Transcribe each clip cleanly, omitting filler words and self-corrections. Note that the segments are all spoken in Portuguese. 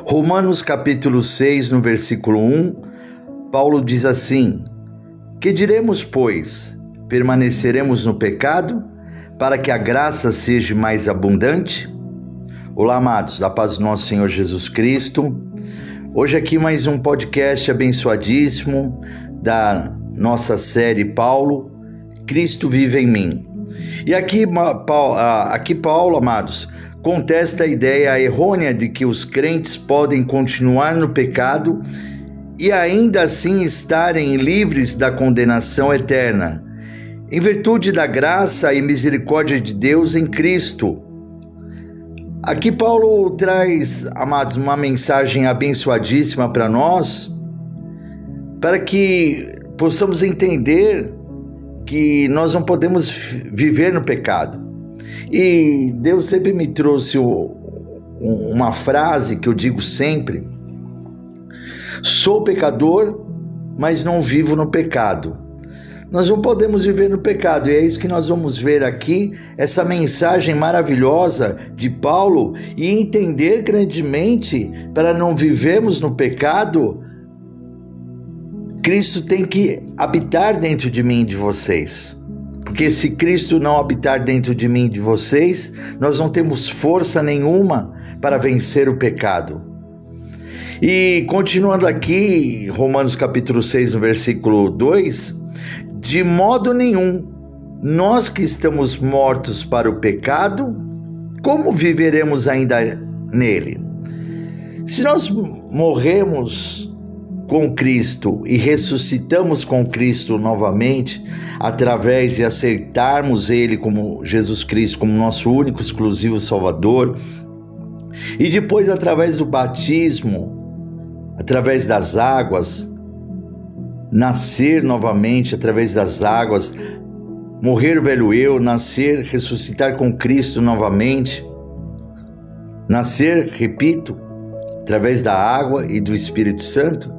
Romanos capítulo 6, no versículo 1, Paulo diz assim: Que diremos, pois? Permaneceremos no pecado, para que a graça seja mais abundante? Olá, amados, da paz do nosso Senhor Jesus Cristo. Hoje aqui mais um podcast abençoadíssimo da nossa série Paulo, Cristo vive em mim. E aqui Paulo, amados, contesta a ideia errônea de que os crentes podem continuar no pecado e ainda assim estarem livres da condenação eterna, em virtude da graça e misericórdia de Deus em Cristo. Aqui Paulo traz, amados, uma mensagem abençoadíssima para nós, para que possamos entender que nós não podemos viver no pecado. E Deus sempre me trouxe uma frase que eu digo sempre: sou pecador, mas não vivo no pecado. Nós não podemos viver no pecado, e é isso que nós vamos ver aqui, essa mensagem maravilhosa de Paulo, e entender grandemente, para não vivermos no pecado, Cristo tem que habitar dentro de mim e de vocês. Porque se Cristo não habitar dentro de mim e de vocês, nós não temos força nenhuma para vencer o pecado. E continuando aqui, Romanos capítulo 6, no versículo 2, de modo nenhum, nós que estamos mortos para o pecado, como viveremos ainda nele? Se nós morremos com Cristo e ressuscitamos com Cristo novamente, através de aceitarmos Ele como Jesus Cristo, como nosso único, exclusivo Salvador, e depois através do batismo, através das águas, nascer novamente através das águas, morrer o velho eu, nascer, ressuscitar com Cristo novamente, nascer, repito, através da água e do Espírito Santo,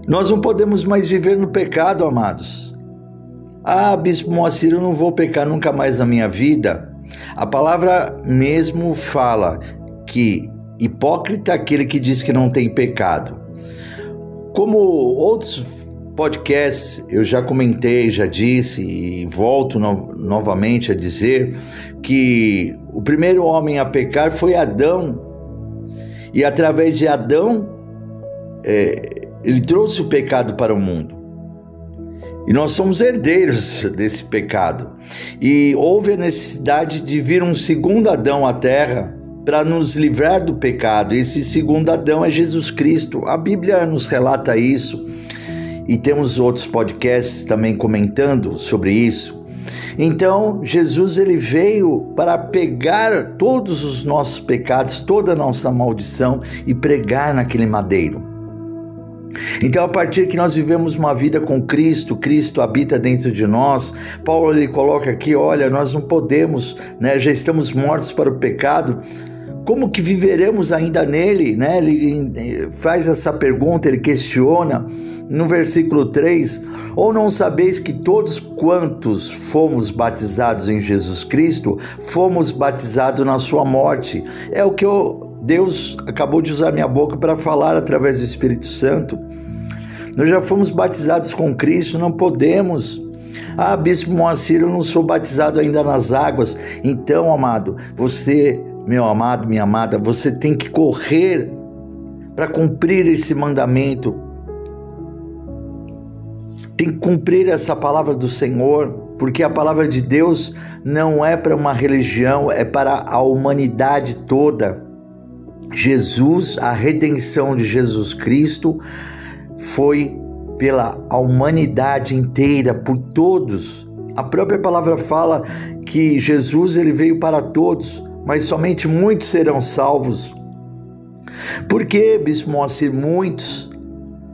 nós não podemos mais viver no pecado, amados. Bispo Moacir, eu não vou pecar nunca mais na minha vida. A palavra mesmo fala que hipócrita é aquele que diz que não tem pecado. Como outros podcasts eu já comentei, já disse e volto novamente a dizer que o primeiro homem a pecar foi Adão, e através de Adão ele trouxe o pecado para o mundo. E nós somos herdeiros desse pecado. E houve a necessidade de vir um segundo Adão à terra para nos livrar do pecado. Esse segundo Adão é Jesus Cristo. A Bíblia nos relata isso. E temos outros podcasts também comentando sobre isso. Então, Jesus ele veio para pegar todos os nossos pecados, toda a nossa maldição e pregar naquele madeiro. Então, a partir que nós vivemos uma vida com Cristo, Cristo habita dentro de nós. Paulo ele coloca aqui, olha, nós não podemos, já estamos mortos para o pecado, como que viveremos ainda nele? Ele faz essa pergunta, ele questiona no versículo 3, ou não sabeis que todos quantos fomos batizados em Jesus Cristo, fomos batizados na sua morte? É o que Deus acabou de usar minha boca para falar através do Espírito Santo. Nós já fomos batizados com Cristo, não podemos. Bispo Moacir, eu não sou batizado ainda nas águas. Então, amado, você, meu amado, minha amada, você tem que correr para cumprir esse mandamento. Tem que cumprir essa palavra do Senhor, porque a palavra de Deus não é para uma religião, é para a humanidade toda. Jesus, a redenção de Jesus Cristo foi pela humanidade inteira, por todos. A própria palavra fala que Jesus ele veio para todos, mas somente muitos serão salvos. Por que, Bispo Moacir, muitos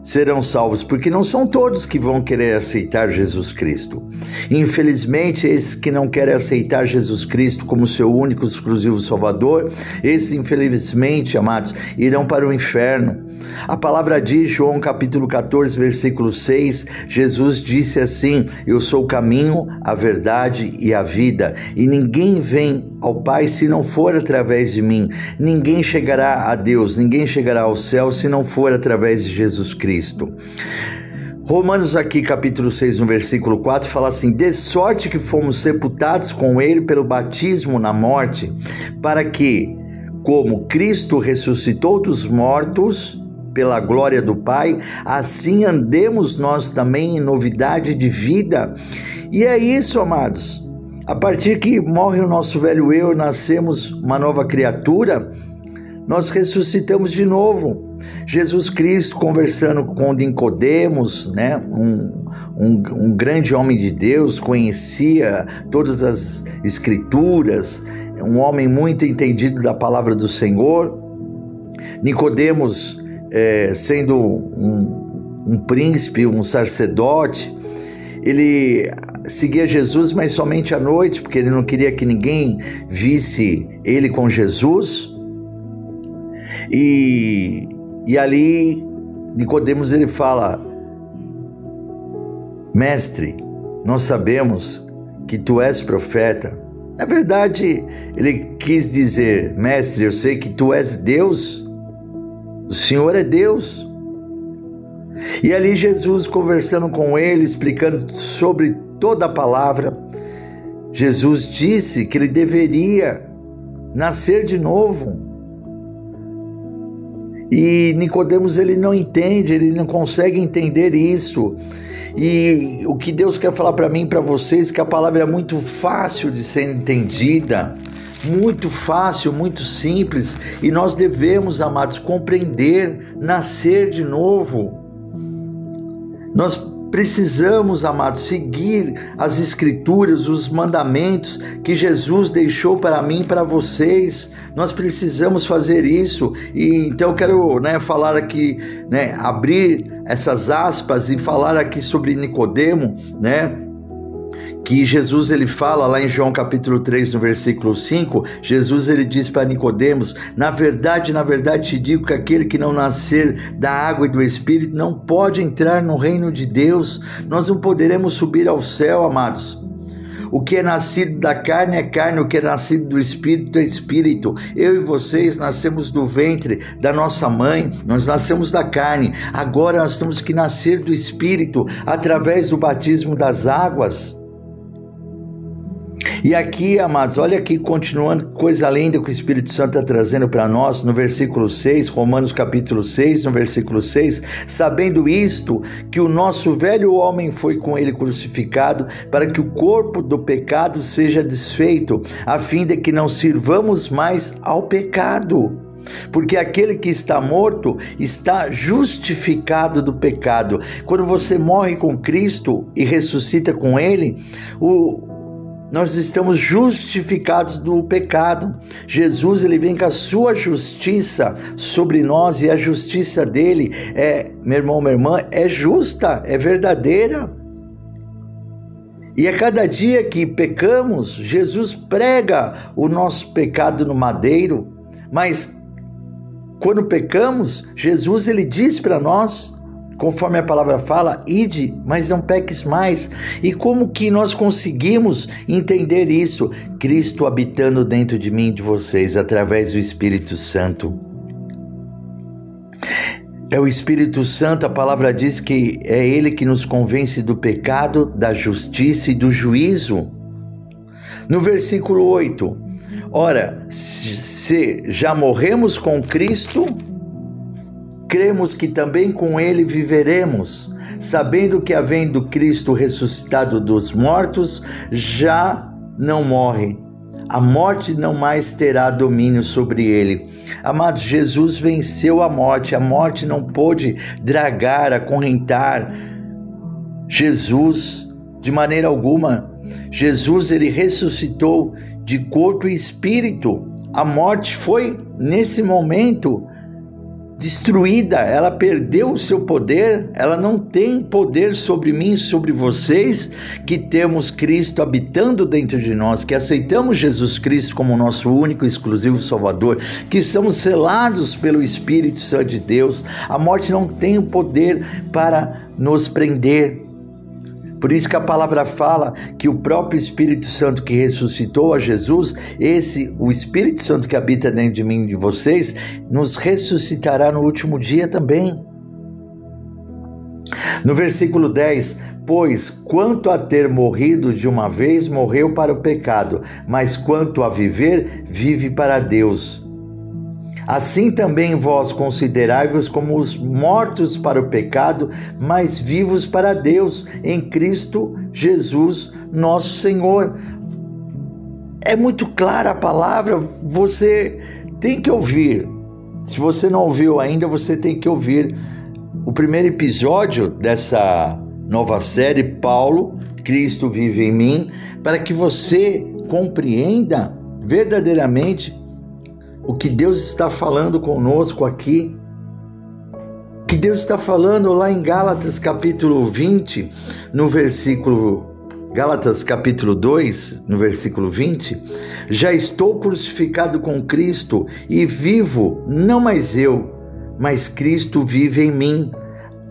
serão salvos? Porque não são todos que vão querer aceitar Jesus Cristo. Infelizmente, esses que não querem aceitar Jesus Cristo como seu único exclusivo Salvador, esses infelizmente, amados, irão para o inferno. A palavra diz, João capítulo 14, versículo 6, Jesus disse assim: eu sou o caminho, a verdade e a vida, e ninguém vem ao Pai se não for através de mim. Ninguém chegará a Deus, ninguém chegará ao céu se não for através de Jesus Cristo. Romanos aqui capítulo 6, no versículo 4, fala assim: de sorte que fomos sepultados com ele pelo batismo na morte, para que, como Cristo ressuscitou dos mortos pela glória do Pai, assim andemos nós também em novidade de vida. E é isso, amados. A partir que morre o nosso velho eu, nascemos uma nova criatura, nós ressuscitamos de novo. Jesus Cristo, conversando com Nicodemos, né, um grande homem de Deus, conhecia todas as escrituras, um homem muito entendido da palavra do Senhor. Nicodemos, sendo um príncipe, um sacerdote, ele seguia Jesus, mas somente à noite, porque ele não queria que ninguém visse ele com Jesus. E ali Nicodemos, ele fala: mestre, nós sabemos que tu és profeta. Na verdade, ele quis dizer: mestre, eu sei que tu és Deus, o Senhor é Deus. E ali Jesus, conversando com ele, explicando sobre toda a palavra, Jesus disse que ele deveria nascer de novo. E Nicodemos, ele não entende, ele não consegue entender isso. E o que Deus quer falar para mim e para vocês, que a palavra é muito fácil de ser entendida, muito fácil, muito simples, e nós devemos, amados, compreender, nascer de novo. Nós precisamos, amados, seguir as escrituras, os mandamentos que Jesus deixou para mim e para vocês. Nós precisamos fazer isso. E então eu quero, falar aqui, abrir essas aspas e falar aqui sobre Nicodemo, que Jesus, ele fala lá em João capítulo 3, no versículo 5, Jesus, ele diz para Nicodemos: na verdade te digo que aquele que não nascer da água e do Espírito não pode entrar no reino de Deus. Nós não poderemos subir ao céu, amados. O que é nascido da carne é carne, o que é nascido do Espírito é Espírito. Eu e vocês nascemos do ventre da nossa mãe, nós nascemos da carne. Agora nós temos que nascer do Espírito através do batismo das águas. E aqui, amados, olha aqui, continuando, coisa linda que o Espírito Santo está trazendo para nós, no versículo 6, Romanos capítulo 6, no versículo 6, sabendo isto, que o nosso velho homem foi com ele crucificado, para que o corpo do pecado seja desfeito, a fim de que não sirvamos mais ao pecado. Porque aquele que está morto está justificado do pecado. Quando você morre com Cristo e ressuscita com ele, nós estamos justificados do pecado. Jesus, ele vem com a sua justiça sobre nós, e a justiça dele meu irmão, minha irmã, é justa, é verdadeira. E a cada dia que pecamos, Jesus prega o nosso pecado no madeiro, mas quando pecamos, Jesus, ele diz para nós, conforme a palavra fala: ide, mas não peques mais. E como que nós conseguimos entender isso? Cristo habitando dentro de mim e de vocês, através do Espírito Santo. É o Espírito Santo, a palavra diz que é Ele que nos convence do pecado, da justiça e do juízo. No versículo 8, ora, se já morremos com Cristo, cremos que também com ele viveremos, sabendo que, havendo Cristo ressuscitado dos mortos, já não morre. A morte não mais terá domínio sobre ele. Amados, Jesus venceu a morte não pôde dragar, acorrentar Jesus de maneira alguma. Jesus, ele ressuscitou de corpo e espírito. A morte foi, nesse momento, destruída, ela perdeu o seu poder, ela não tem poder sobre mim, sobre vocês, que temos Cristo habitando dentro de nós, que aceitamos Jesus Cristo como nosso único e exclusivo Salvador, que somos selados pelo Espírito Santo de Deus. A morte não tem o poder para nos prender. Por isso que a palavra fala que o próprio Espírito Santo que ressuscitou a Jesus, o Espírito Santo que habita dentro de mim e de vocês, nos ressuscitará no último dia também. No versículo 10, pois quanto a ter morrido de uma vez, morreu para o pecado, mas quanto a viver, vive para Deus. Assim também vós considerai-vos como os mortos para o pecado, mas vivos para Deus, em Cristo Jesus, nosso Senhor. É muito clara a palavra, você tem que ouvir. Se você não ouviu ainda, você tem que ouvir o primeiro episódio dessa nova série, Paulo, Cristo vive em mim, para que você compreenda verdadeiramente o que Deus está falando conosco aqui, o que Deus está falando lá em Gálatas capítulo 20, no versículo, Gálatas capítulo 2, no versículo 20, já estou crucificado com Cristo e vivo, não mais eu, mas Cristo vive em mim.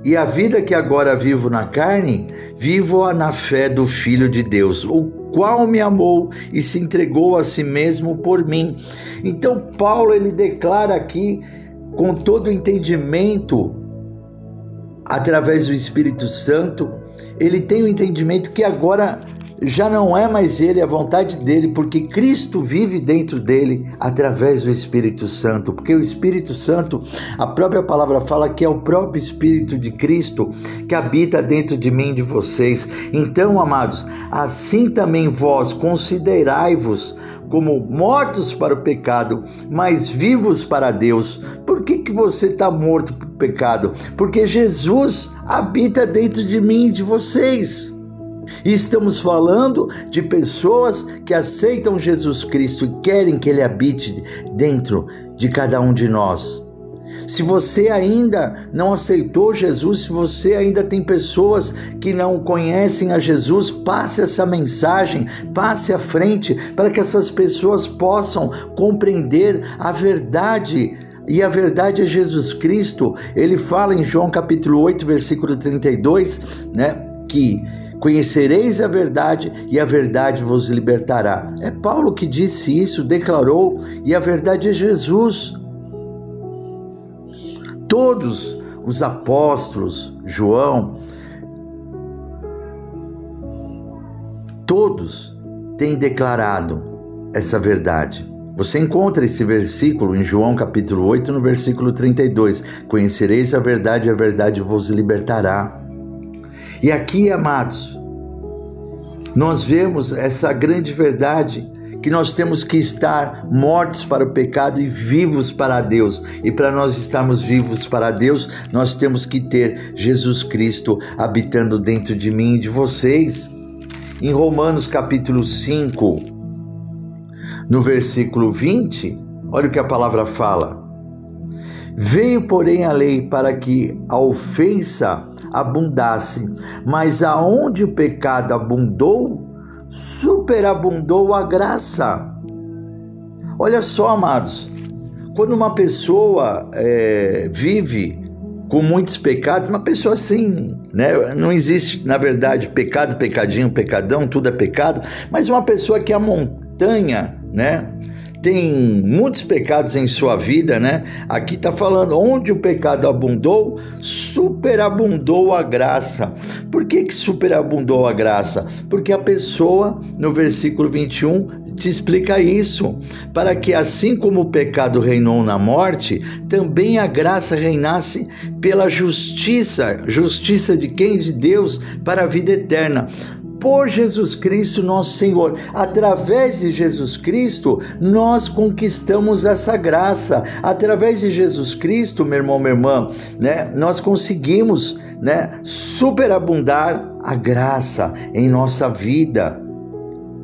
E a vida que agora vivo na carne, vivo-a na fé do Filho de Deus, o qual me amou e se entregou a si mesmo por mim. Então Paulo, ele declara aqui, com todo o entendimento, através do Espírito Santo, ele tem o entendimento que agora já não é mais ele, a vontade dele, porque Cristo vive dentro dele através do Espírito Santo, porque o Espírito Santo, a própria palavra fala que é o próprio Espírito de Cristo que habita dentro de mim e de vocês. Então, amados, assim também vós considerai-vos como mortos para o pecado, mas vivos para Deus. Por que você está morto para o pecado? Porque Jesus habita dentro de mim e de vocês. E estamos falando de pessoas que aceitam Jesus Cristo e querem que Ele habite dentro de cada um de nós. Se você ainda não aceitou Jesus, se você ainda tem pessoas que não conhecem a Jesus, passe essa mensagem, passe à frente, para que essas pessoas possam compreender a verdade. E a verdade é Jesus Cristo. Ele fala em João capítulo 8, versículo 32, que conhecereis a verdade e a verdade vos libertará. É Paulo que disse isso, declarou, e a verdade é Jesus. Todos os apóstolos, João, todos têm declarado essa verdade. Você encontra esse versículo em João capítulo 8, no versículo 32. Conhecereis a verdade vos libertará. E aqui, amados, nós vemos essa grande verdade, que nós temos que estar mortos para o pecado e vivos para Deus. E para nós estarmos vivos para Deus, nós temos que ter Jesus Cristo habitando dentro de mim e de vocês. Em Romanos capítulo 5, no versículo 20, olha o que a palavra fala. Veio, porém, a lei para que a ofensa abundasse, mas aonde o pecado abundou, superabundou a graça. Olha só, amados, quando uma pessoa vive com muitos pecados, uma pessoa assim, não existe, na verdade, pecado, pecadinho, pecadão, tudo é pecado, mas uma pessoa que a montanha, tem muitos pecados em sua vida, Aqui está falando, onde o pecado abundou, superabundou a graça. Por que superabundou a graça? Porque a pessoa, no versículo 21, te explica isso, para que assim como o pecado reinou na morte, também a graça reinasse pela justiça. Justiça de quem? De Deus, para a vida eterna. Por Jesus Cristo nosso Senhor. Através de Jesus Cristo, nós conquistamos essa graça. Através de Jesus Cristo, meu irmão, minha irmã, nós conseguimos, superabundar a graça em nossa vida.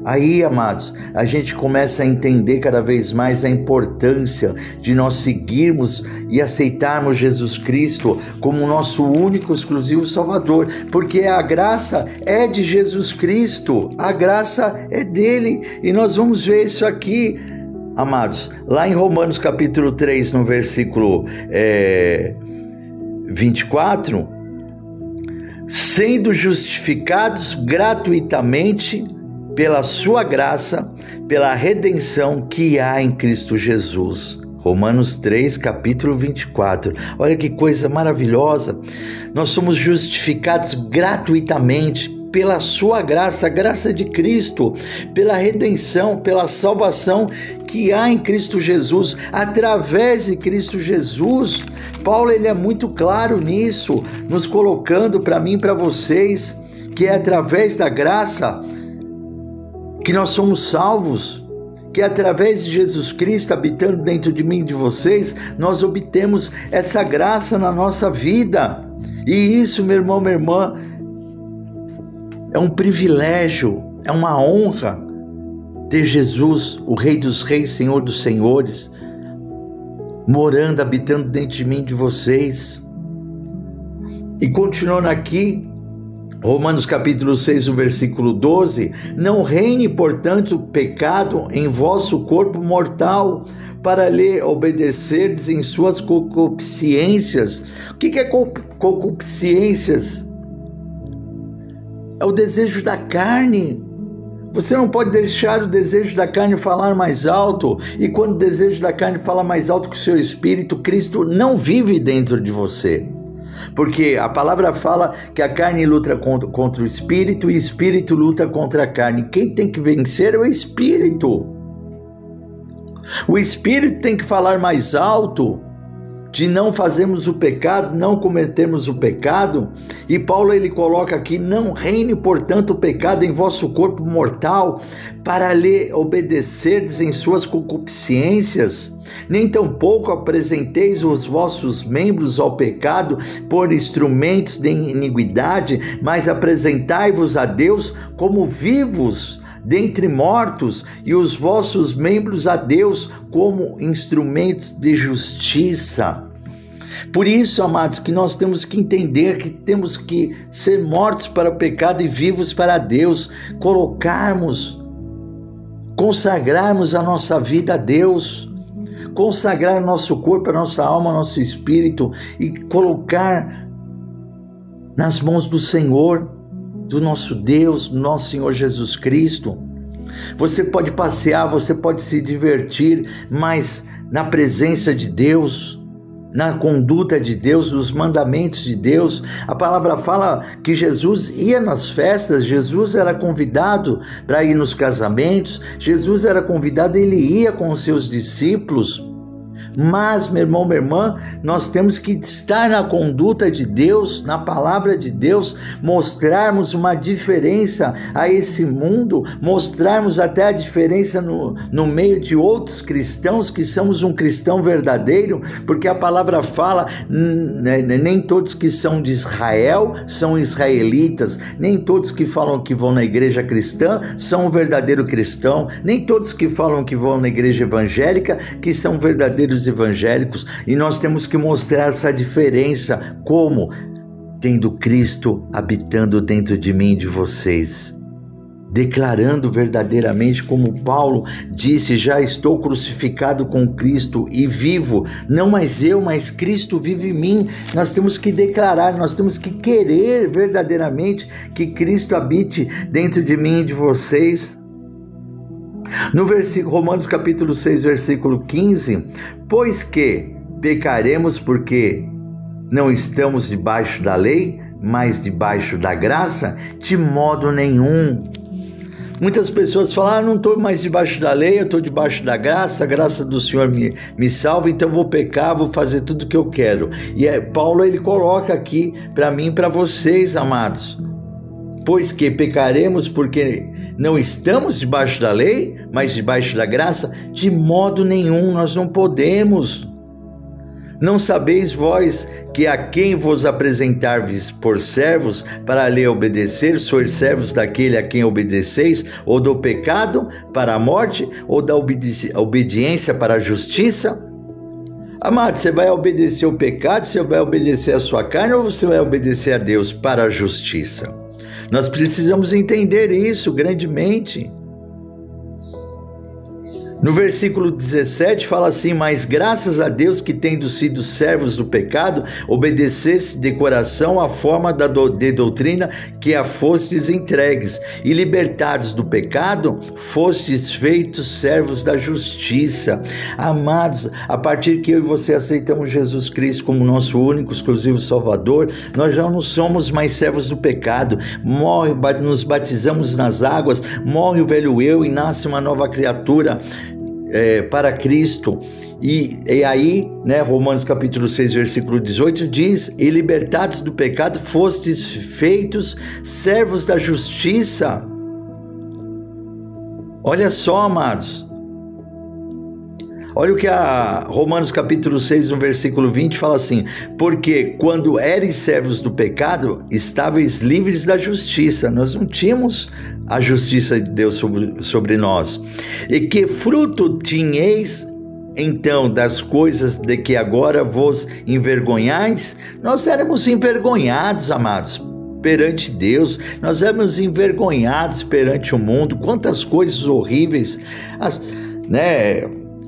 Aí, amados, a gente começa a entender cada vez mais a importância de nós seguirmos e aceitarmos Jesus Cristo como nosso único, exclusivo Salvador, porque a graça é de Jesus Cristo, a graça é dele, e nós vamos ver isso aqui, amados, lá em Romanos capítulo 3, no versículo 24, sendo justificados gratuitamente pela sua graça, pela redenção que há em Cristo Jesus. Romanos 3, capítulo 24. Olha que coisa maravilhosa. Nós somos justificados gratuitamente pela sua graça, a graça de Cristo, pela redenção, pela salvação que há em Cristo Jesus, através de Cristo Jesus. Paulo, ele é muito claro nisso, nos colocando para mim e para vocês, que é através da graça que nós somos salvos, que através de Jesus Cristo habitando dentro de mim e de vocês, nós obtemos essa graça na nossa vida. E isso, meu irmão, minha irmã, é um privilégio, é uma honra ter Jesus, o Rei dos Reis, Senhor dos Senhores, morando, habitando dentro de mim e de vocês. E continuando aqui, Romanos capítulo 6, o versículo 12, não reine, portanto, o pecado em vosso corpo mortal, para lhe obedecerdes em suas concupiscências. O que é concupiscências? É o desejo da carne. Você não pode deixar o desejo da carne falar mais alto, e quando o desejo da carne fala mais alto que o seu espírito, Cristo não vive dentro de você. Porque a palavra fala que a carne luta contra o espírito e o espírito luta contra a carne. Quem tem que vencer é o espírito. O espírito tem que falar mais alto, de não fazermos o pecado, não cometermos o pecado. E Paulo, ele coloca aqui, não reine, portanto, o pecado em vosso corpo mortal, para lhe obedecerdes em suas concupiscências. Nem tampouco apresenteis os vossos membros ao pecado por instrumentos de iniquidade, mas apresentai-vos a Deus como vivos dentre mortos, e os vossos membros a Deus como instrumentos de justiça. Por isso, amados, que nós temos que entender que temos que ser mortos para o pecado e vivos para Deus, consagrarmos a nossa vida a Deus, consagrar nosso corpo, a nossa alma, nosso espírito e colocar nas mãos do Senhor, do nosso Deus, do nosso Senhor Jesus Cristo. Você pode passear, você pode se divertir, mas na presença de Deus, na conduta de Deus, nos mandamentos de Deus. A palavra fala que Jesus ia nas festas, Jesus era convidado para ir nos casamentos, Jesus era convidado, ele ia com os seus discípulos. Mas, meu irmão, minha irmã, nós temos que estar na conduta de Deus, na palavra de Deus, mostrarmos uma diferença a esse mundo, mostrarmos até a diferença no meio de outros cristãos, que somos um cristão verdadeiro, porque a palavra fala, nem todos que são de Israel são israelitas, nem todos que falam que vão na igreja cristã são um verdadeiro cristão, nem todos que falam que vão na igreja evangélica que são verdadeiros evangélicos, e nós temos que mostrar essa diferença, como? Tendo Cristo habitando dentro de mim e de vocês, declarando verdadeiramente, como Paulo disse, já estou crucificado com Cristo e vivo, não mais eu, mas Cristo vive em mim. Nós temos que declarar, nós temos que querer verdadeiramente que Cristo habite dentro de mim e de vocês. No versículo, Romanos capítulo 6, versículo 15, pois que pecaremos porque não estamos debaixo da lei, mas debaixo da graça? De modo nenhum. Muitas pessoas falam, não estou mais debaixo da lei, eu estou debaixo da graça, a graça do Senhor me salva, então vou pecar, vou fazer tudo o que eu quero. E Paulo, ele coloca aqui para mim e para vocês, amados, pois que pecaremos porque não estamos debaixo da lei, mas debaixo da graça? De modo nenhum, nós não podemos. Não sabeis vós que a quem vos apresentardes por servos, para lhe obedecer, sois servos daquele a quem obedeceis, ou do pecado para a morte, ou da obediência para a justiça? Amado, você vai obedecer o pecado, você vai obedecer a sua carne, ou você vai obedecer a Deus para a justiça? Nós precisamos entender isso grandemente. No versículo 17 fala assim: mas graças a Deus que, tendo sido servos do pecado, obedecesse de coração a forma de doutrina que a fostes entregues, e libertados do pecado, fostes feitos servos da justiça. Amados, a partir que eu e você aceitamos Jesus Cristo como nosso único, exclusivo Salvador, nós já não somos mais servos do pecado. Nos batizamos nas águas, morre o velho eu e nasce uma nova criatura para Cristo. E aí, Romanos capítulo 6, versículo 18 diz: e libertados do pecado, fostes feitos servos da justiça. Olha só, amados, olha o que a Romanos capítulo 6, no versículo 20 fala assim: porque quando eres servos do pecado, estáveis livres da justiça. Nós não tínhamos a justiça de Deus sobre nós. E que fruto tinhais então das coisas de que agora vos envergonhais? Nós éramos envergonhados, amados, perante Deus. Nós éramos envergonhados perante o mundo. Quantas coisas horríveis,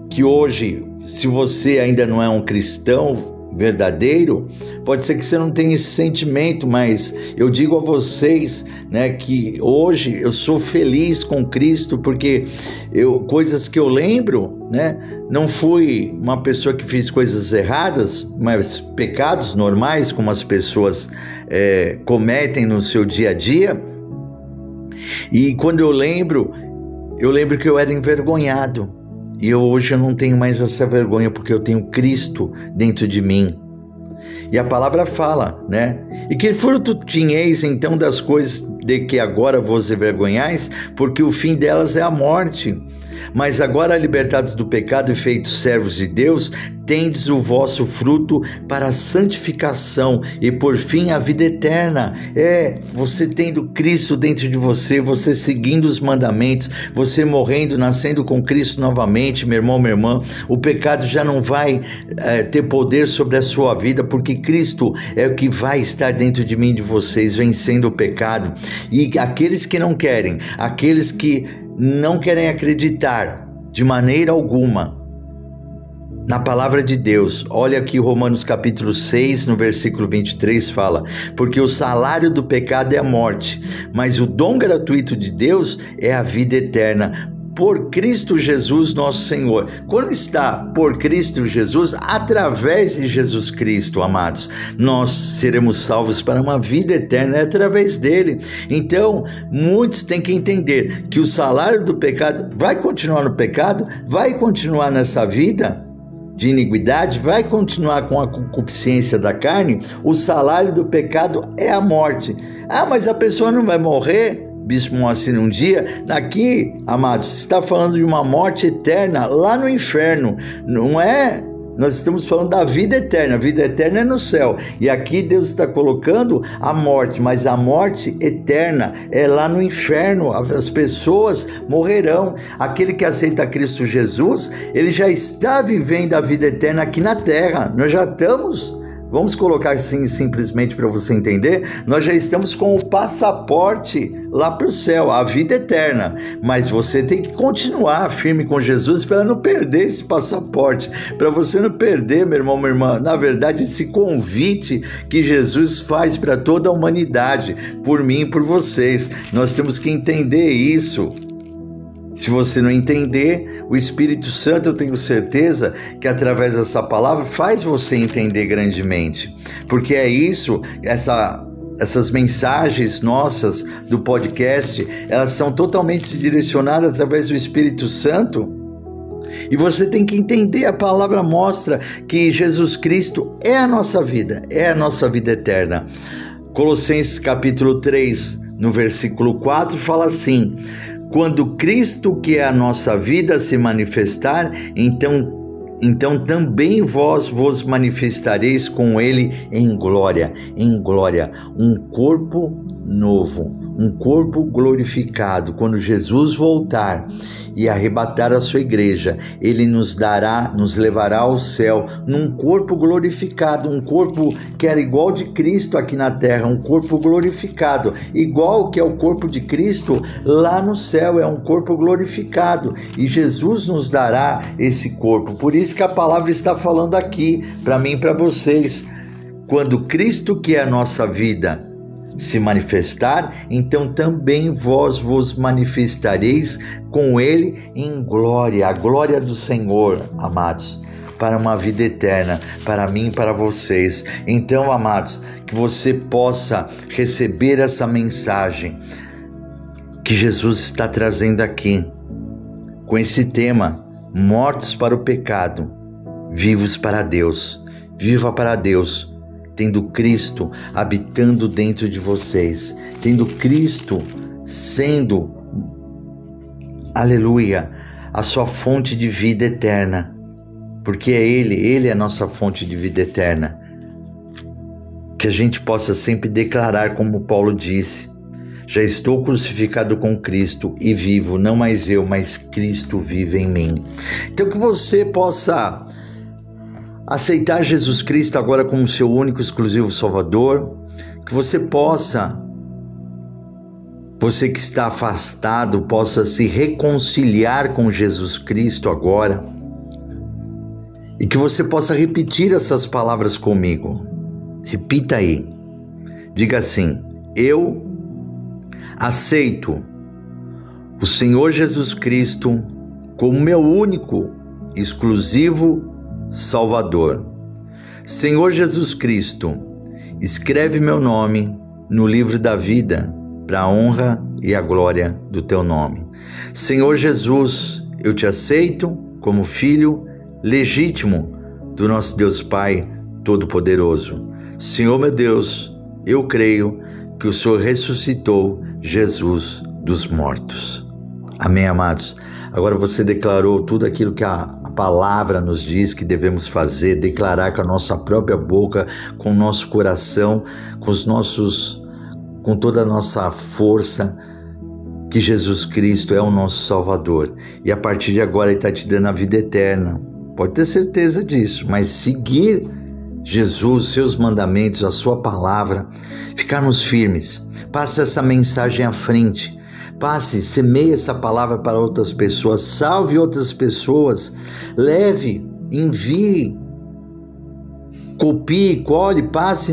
que hoje, se você ainda não é um cristão verdadeiro, pode ser que você não tenha esse sentimento, mas eu digo a vocês, que hoje eu sou feliz com Cristo, porque coisas que eu lembro, não fui uma pessoa que fez coisas erradas, mas pecados normais, como as pessoas cometem no seu dia a dia. E quando eu lembro que eu era envergonhado. E hoje eu não tenho mais essa vergonha, porque eu tenho Cristo dentro de mim. E a palavra fala, e que fruto tinhais então das coisas de que agora vos envergonhais? Porque o fim delas é a morte. Mas agora, libertados do pecado e feitos servos de Deus, tendes o vosso fruto para a santificação e por fim a vida eterna. Você tendo Cristo dentro de você, você seguindo os mandamentos, você morrendo, nascendo com Cristo novamente, meu irmão, minha irmã, o pecado já não vai ter poder sobre a sua vida, porque Cristo é o que vai estar dentro de mim e de vocês, vencendo o pecado. E aqueles que não querem, aqueles que não querem acreditar de maneira alguma na palavra de Deus, olha aqui Romanos capítulo 6, no versículo 23 fala: porque o salário do pecado é a morte, mas o dom gratuito de Deus é a vida eterna por Cristo Jesus nosso Senhor. Quando está por Cristo Jesus, através de Jesus Cristo, amados, nós seremos salvos para uma vida eterna, através dele. Então, muitos têm que entender que o salário do pecado vai continuar no pecado, vai continuar nessa vida de iniquidade, vai continuar com a concupiscência da carne. O salário do pecado é a morte. Mas a pessoa não vai morrer, Bispo Moacir, um dia? Aqui, amados, está falando de uma morte eterna lá no inferno, não é? Nós estamos falando da vida eterna. A vida eterna é no céu, e aqui Deus está colocando a morte, mas a morte eterna é lá no inferno. As pessoas morrerão. Aquele que aceita Cristo Jesus, ele já está vivendo a vida eterna aqui na terra. Nós já estamos, vamos colocar assim simplesmente para você entender, nós já estamos com o passaporte lá para o céu, a vida eterna. Mas você tem que continuar firme com Jesus para não perder esse passaporte, para você não perder, meu irmão, minha irmã, na verdade, esse convite que Jesus faz para toda a humanidade, por mim e por vocês. Nós temos que entender isso. Se você não entender, o Espírito Santo, eu tenho certeza que através dessa palavra faz você entender grandemente, porque é isso, essas mensagens nossas do podcast, elas são totalmente direcionadas através do Espírito Santo, e você tem que entender. A palavra mostra que Jesus Cristo é a nossa vida eterna. Colossenses capítulo 3, no versículo 4, fala assim: quando Cristo, que é a nossa vida, se manifestar, então então também vós vos manifestareis com ele em glória, um corpo novo, um corpo glorificado. Quando Jesus voltar e arrebatar a sua igreja, ele nos levará ao céu num corpo glorificado, um corpo que era igual de Cristo aqui na terra, um corpo glorificado, igual que é o corpo de Cristo lá no céu, é um corpo glorificado, e Jesus nos dará esse corpo. Por isso que a palavra está falando aqui para mim e para vocês: quando Cristo, que é a nossa vida, se manifestar, então também vós vos manifestareis com ele em glória, a glória do Senhor, amados, para uma vida eterna, para mim e para vocês. Então, amados, que você possa receber essa mensagem que Jesus está trazendo aqui, com esse tema: mortos para o pecado, vivos para Deus. Viva para Deus, tendo Cristo habitando dentro de vocês, tendo Cristo sendo, aleluia, a sua fonte de vida eterna, porque é Ele é a nossa fonte de vida eterna. Que a gente possa sempre declarar, como Paulo disse: já estou crucificado com Cristo e vivo, não mais eu, mas Cristo vive em mim. Então que você possa aceitar Jesus Cristo agora como seu único, exclusivo Salvador, que você possa, você que está afastado, possa se reconciliar com Jesus Cristo agora, e que você possa repetir essas palavras comigo. Repita aí, diga assim: eu aceito o Senhor Jesus Cristo como meu único, exclusivo Salvador. Senhor Jesus Cristo, escreve meu nome no livro da vida, para a honra e a glória do teu nome. Senhor Jesus, eu te aceito como filho legítimo do nosso Deus Pai Todo-Poderoso. Senhor meu Deus, eu creio que o Senhor ressuscitou Jesus dos mortos. Amém, amados? Agora você declarou tudo aquilo que a palavra nos diz que devemos fazer, declarar com a nossa própria boca, com o nosso coração, com toda a nossa força, que Jesus Cristo é o nosso Salvador. E a partir de agora Ele está te dando a vida eterna. Pode ter certeza disso, mas seguir Jesus, seus mandamentos, a sua palavra, ficarmos firmes. Passe essa mensagem à frente. Passe, semeie essa palavra para outras pessoas, salve outras pessoas, leve, envie, copie, cole, passe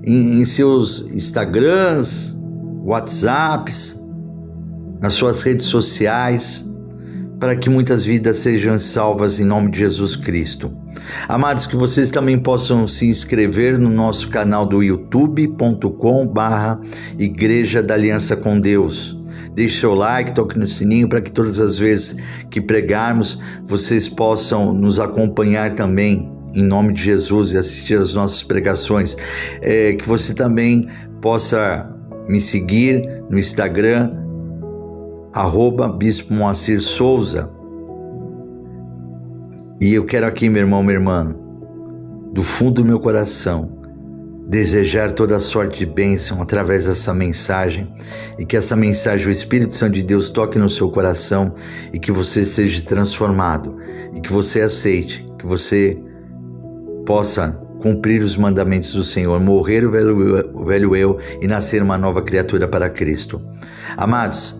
em seus Instagrams, WhatsApps, nas suas redes sociais, para que muitas vidas sejam salvas em nome de Jesus Cristo. Amados, que vocês também possam se inscrever no nosso canal do youtube.com/Igreja da Aliança com Deus. Deixe seu like, toque no sininho para que todas as vezes que pregarmos, vocês possam nos acompanhar também em nome de Jesus e assistir às nossas pregações. Que você também possa me seguir no Instagram, @Bispo Moacir Souza. E eu quero aqui, meu irmão, minha irmã, do fundo do meu coração, desejar toda sorte de bênção através dessa mensagem, e que essa mensagem, o Espírito Santo de Deus, toque no seu coração e que você seja transformado, e que você aceite, que você possa cumprir os mandamentos do Senhor, morrer o velho eu e nascer uma nova criatura para Cristo. Amados,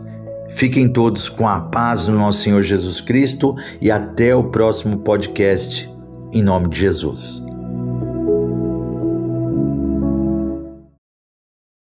fiquem todos com a paz do nosso Senhor Jesus Cristo e até o próximo podcast, em nome de Jesus.